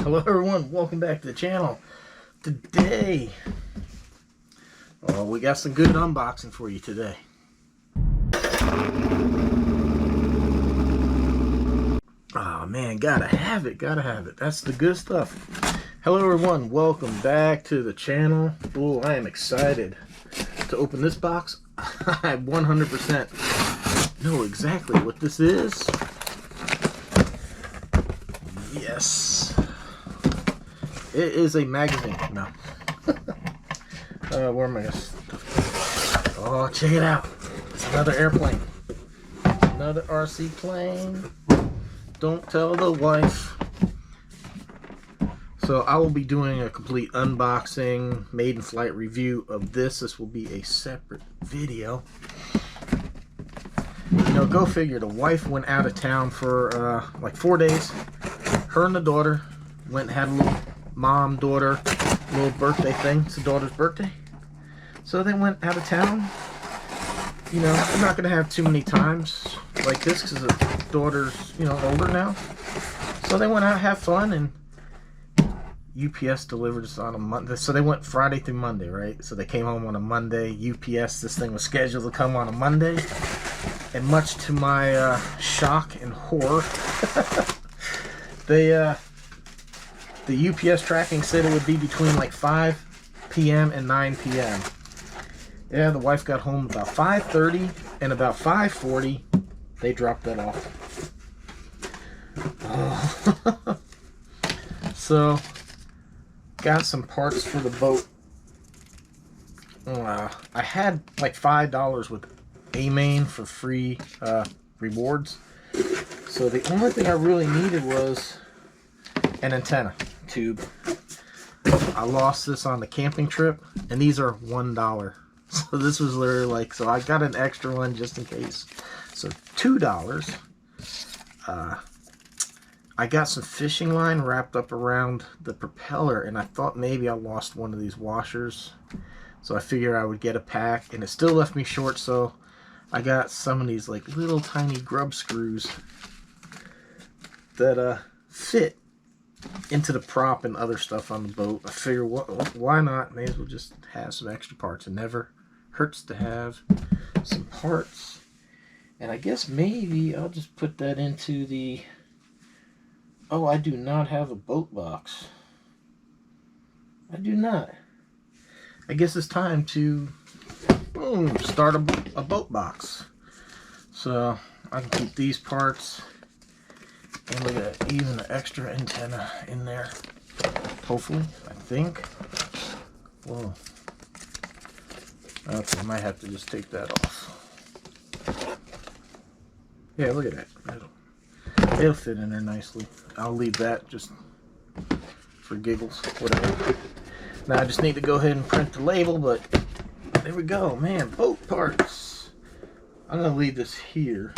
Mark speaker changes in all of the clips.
Speaker 1: Hello everyone, welcome back to the channel. Today, we got some good unboxing for you today. Oh man, gotta have it. That's the good stuff. Hello everyone, welcome back to the channel. Oh, I am excited to open this box. I 100% know exactly what this is. Yes. It is a magazine. No. Where am I going to stuff? Oh, check it out. It's another airplane. Another RC plane. Don't tell the wife. So I will be doing a complete unboxing, maiden flight review of this. This will be a separate video. You know, go figure. The wife went out of town for like 4 days. Her and the daughter went and had a little mom-daughter little birthday thing. It's the daughter's birthday. So they went out of town. You know, I'm not going to have too many times like this because the daughter's, you know, older now. So they went out, have fun, and UPS delivered us on a Monday. So they went Friday through Monday, right? So they came home on a Monday. UPS, this thing was scheduled to come on a Monday. And much to my shock and horror, the UPS tracking said it would be between like 5 p.m. and 9 p.m. Yeah, the wife got home about 5:30, and about 5:40, they dropped that off. Oh. So, got some parts for the boat. I had like $5 with AWSOME for free rewards. So the only thing I really needed was an antenna tube. I lost this on the camping trip, and these are $1. So this was literally like, so I got an extra one just in case. So $2. I got some fishing line wrapped up around the propeller, and I thought maybe I lost one of these washers. So I figured I would get a pack, and it still left me short, so I got some of these like little tiny grub screws that fit into the prop and other stuff on the boat. I figure, why not? May as well just have some extra parts. It never hurts to have some parts. And I guess maybe I'll just put that into the... Oh, I do not have a boat box. I do not. I guess it's time to, boom, start a boat box. So I can keep these parts. And look at that, even an extra antenna in there. Hopefully, I think. Whoa. Okay, I might have to just take that off. Yeah, look at that. It'll fit in there nicely. I'll leave that just for giggles, whatever. Now I just need to go ahead and print the label, but there we go, man. Boat parts. I'm gonna leave this here.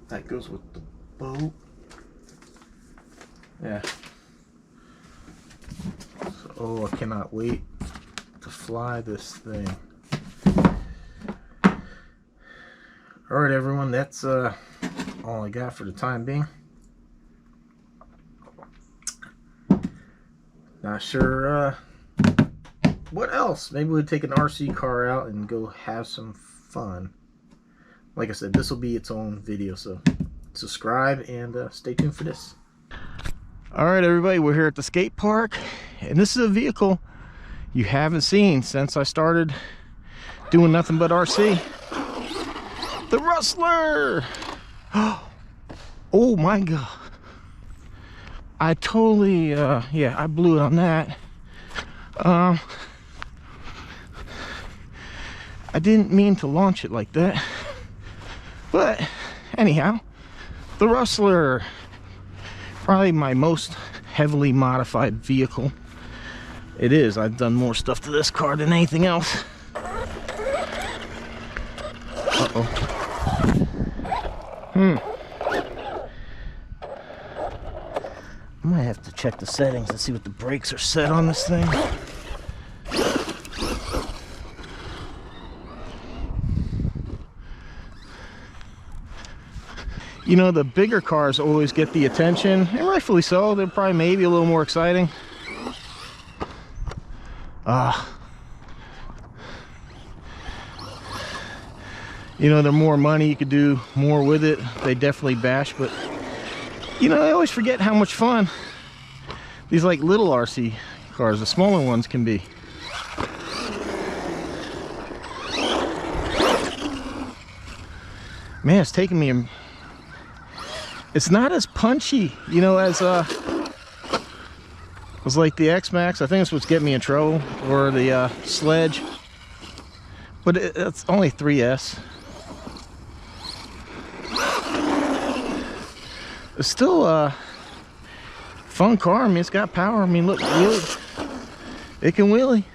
Speaker 1: That goes with the boat. Yeah. So, oh, I cannot wait to fly this thing. Alright everyone, that's all I got for the time being. Not sure what else. Maybe we'll take an RC car out and go have some fun. Like I said, this will be its own video, so subscribe and stay tuned for this. Alright everybody, we're here at the skate park, and this is a vehicle you haven't seen since I started doing nothing but RC. The Rustler! Oh my god. I totally, yeah, I blew it on that. I didn't mean to launch it like that. But, anyhow, the Rustler. Probably my most heavily modified vehicle. It is. I've done more stuff to this car than anything else. Uh-oh. I might have to check the settings and see what the brakes are set on this thing.
Speaker 2: You know, the bigger cars always get the attention, and rightfully so. They're probably maybe a little more exciting. You know, they're more money, you could do more with it. They definitely bash, but you know, I always forget how much fun these like little RC cars, the smaller ones, can be. Man, it's taking me, it's not as punchy, you know, as like the X-Max. I think that's what's getting me in trouble, or the Sledge, but it's only 3S. It's still a fun car. I mean, it's got power. I mean, look, wheelie. It can wheelie.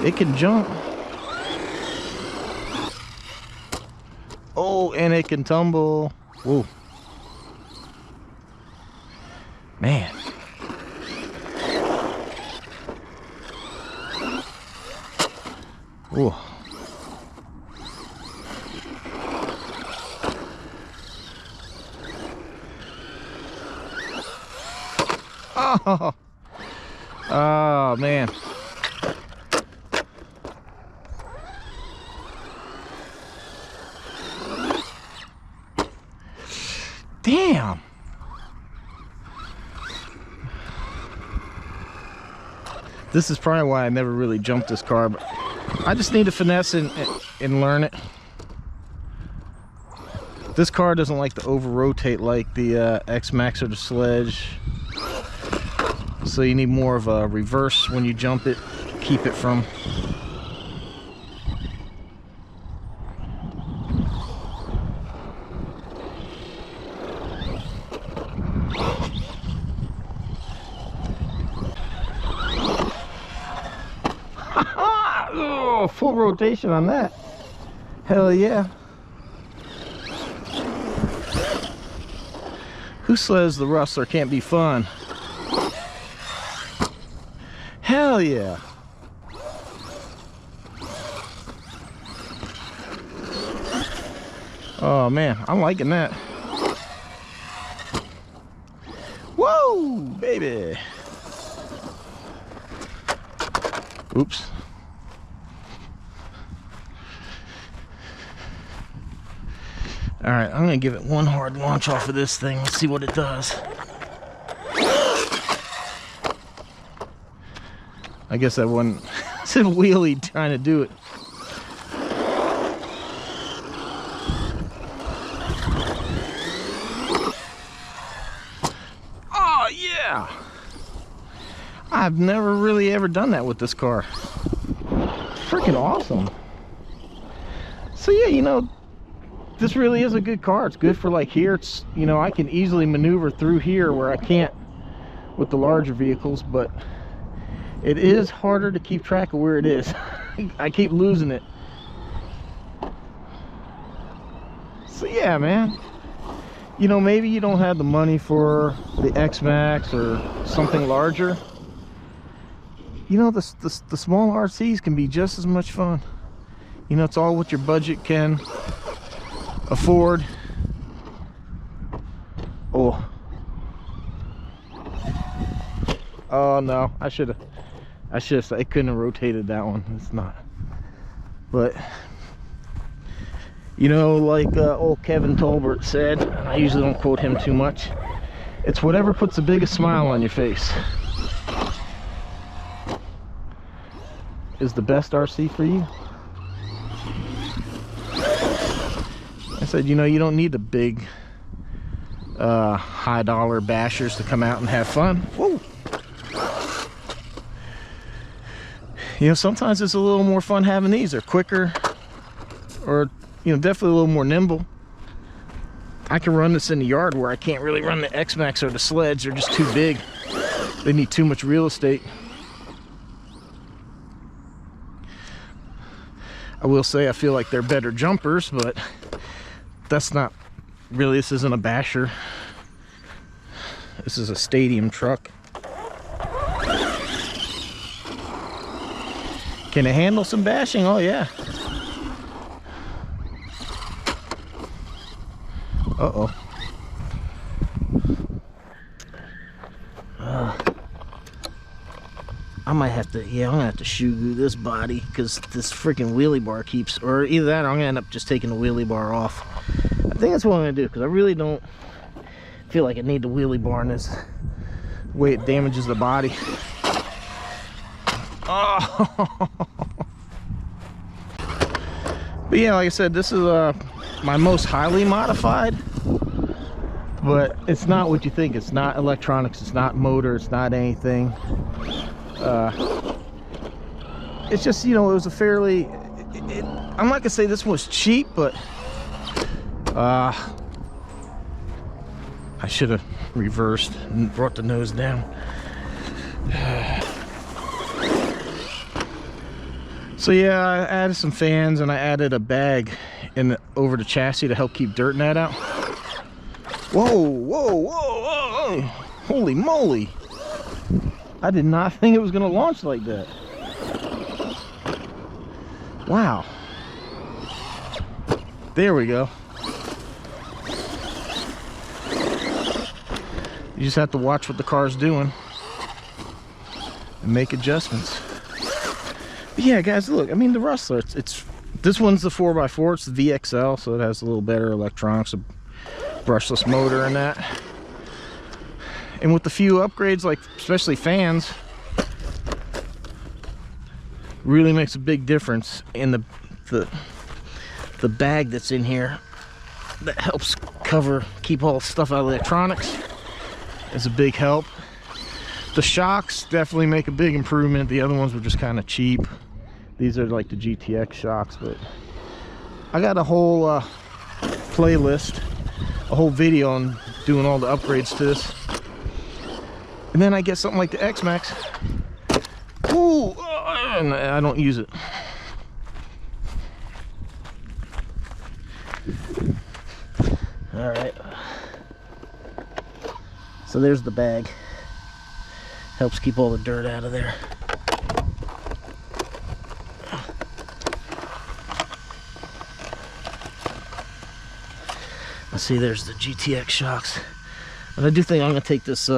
Speaker 2: It can jump. Oh, and it can tumble. Whoa. Man. Whoa. Oh man. Damn. This is probably why I never really jumped this car, but I just need to finesse and learn it. This car doesn't like to over rotate like the X-Max or the Sledge. So you need more of a reverse when you jump it, keep it from. Oh, full rotation on that. Hell yeah. Who says the Rustler can't be fun? Hell yeah. Oh man, I'm liking that. Whoa, baby. Oops. All right, I'm gonna give it one hard launch off of this thing. Let's see what it does. I guess that wasn't it's a wheelie trying to do it. Oh yeah! I've never really ever done that with this car. Freaking awesome. So yeah, you know, this really is a good car. It's good for like here. It's, you know, I can easily maneuver through here where I can't with the larger vehicles, but it is harder to keep track of where it is. I keep losing it. So yeah, man, you know, maybe you don't have the money for the X-Max or something larger. You know, the small RCs can be just as much fun. You know, it's all what your budget can afford. Oh no, I couldn't have rotated that one. It's not. But you know, like old Kevin Tolbert said, I usually don't quote him too much, it's whatever puts the biggest smile on your face is the best RC for you. I said, you know, you don't need the big high dollar bashers to come out and have fun. Whoa. You know, sometimes it's a little more fun having these. They're quicker, or, you know, definitely a little more nimble. I can run this in the yard where I can't really run the X-Max or the Sledge. They're just too big. They need too much real estate. I will say I feel like they're better jumpers, but that's not really, this isn't a basher. This is a stadium truck. Can it handle some bashing? Oh yeah. Uh-oh. I might have to, yeah, I'm gonna have to shoe this body because this freaking wheelie bar keeps, or either that or I'm gonna end up just taking the wheelie bar off. I think that's what I'm gonna do because I really don't feel like I need the wheelie bar in this way it damages the body. Oh. But yeah, like I said, this is my most highly modified, but it's not what you think. It's not electronics, it's not motor, it's not anything. It's just, you know, it was a fairly, I'm not gonna say this was cheap, but I should have reversed and brought the nose down. So yeah, I added some fans and I added a bag over the chassis to help keep dirt net out. Whoa, whoa, whoa, whoa, holy moly. I did not think it was gonna launch like that. Wow. There we go. You just have to watch what the car's doing and make adjustments. But yeah, guys, look, I mean, the Rustler, this one's the 4x4, it's the VXL, so it has a little better electronics, a brushless motor and that. And with the few upgrades, like especially fans, really makes a big difference in the bag that's in here that helps keep all stuff out of electronics. Is a big help. The shocks definitely make a big improvement. The other ones were just kind of cheap. These are like the GTX shocks, but I got a whole playlist, a whole video on doing all the upgrades to this. And then I get something like the X-Max. Ooh, and I don't use it. All right. So there's the bag. Helps keep all the dirt out of there. Let's see, there's the GTX shocks. But I do think I'm gonna take this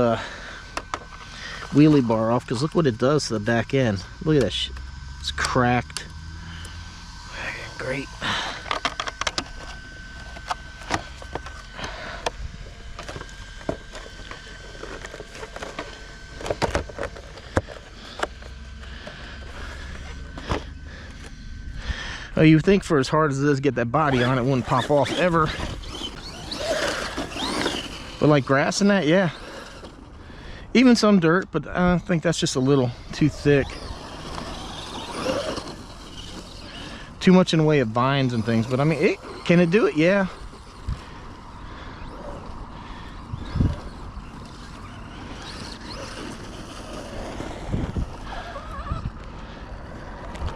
Speaker 2: wheelie bar off because look what it does to the back end. Look at that shit. It's cracked. Great. Oh, you think for as hard as it is to get that body on, it wouldn't pop off ever. But like grass and that, yeah. Even some dirt, but I think that's just a little too thick. Too much in the way of vines and things, but I mean, can it do it? Yeah.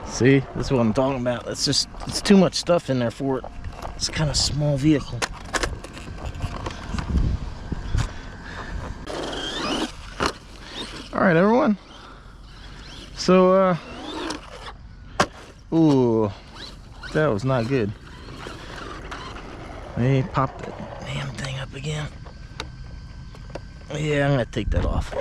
Speaker 2: See, that's what I'm talking about. It's too much stuff in there for it. It's kind of small vehicle. All right, everyone. So, ooh, that was not good. They popped that damn thing up again. Yeah, I'm gonna take that off.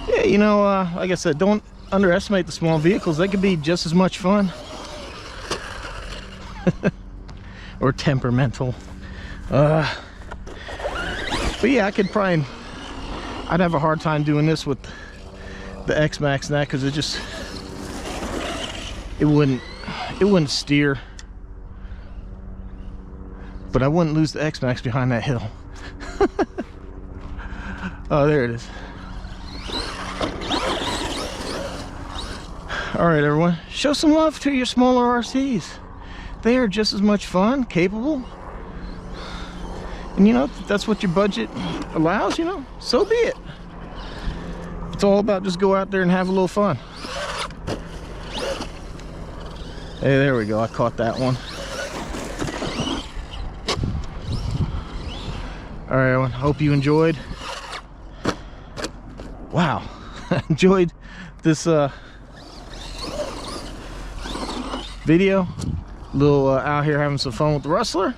Speaker 2: Yeah, you know, like I said, don't underestimate the small vehicles. They could be just as much fun. Or temperamental. But yeah, I'd have a hard time doing this with the X-Max and that, because it wouldn't steer. But I wouldn't lose the X-Max behind that hill. Oh, there it is. All right, everyone, show some love to your smaller RCs. They are just as much fun, capable. And you know, if that's what your budget allows, you know, so be it. It's all about just go out there and have a little fun. Hey, there we go. I caught that one. All right, everyone. Hope you enjoyed. Wow, enjoyed this video. little out here having some fun with the Rustler.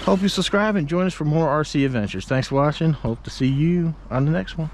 Speaker 2: Hope you subscribe and join us for more RC adventures. Thanks for watching. Hope to see you on the next one.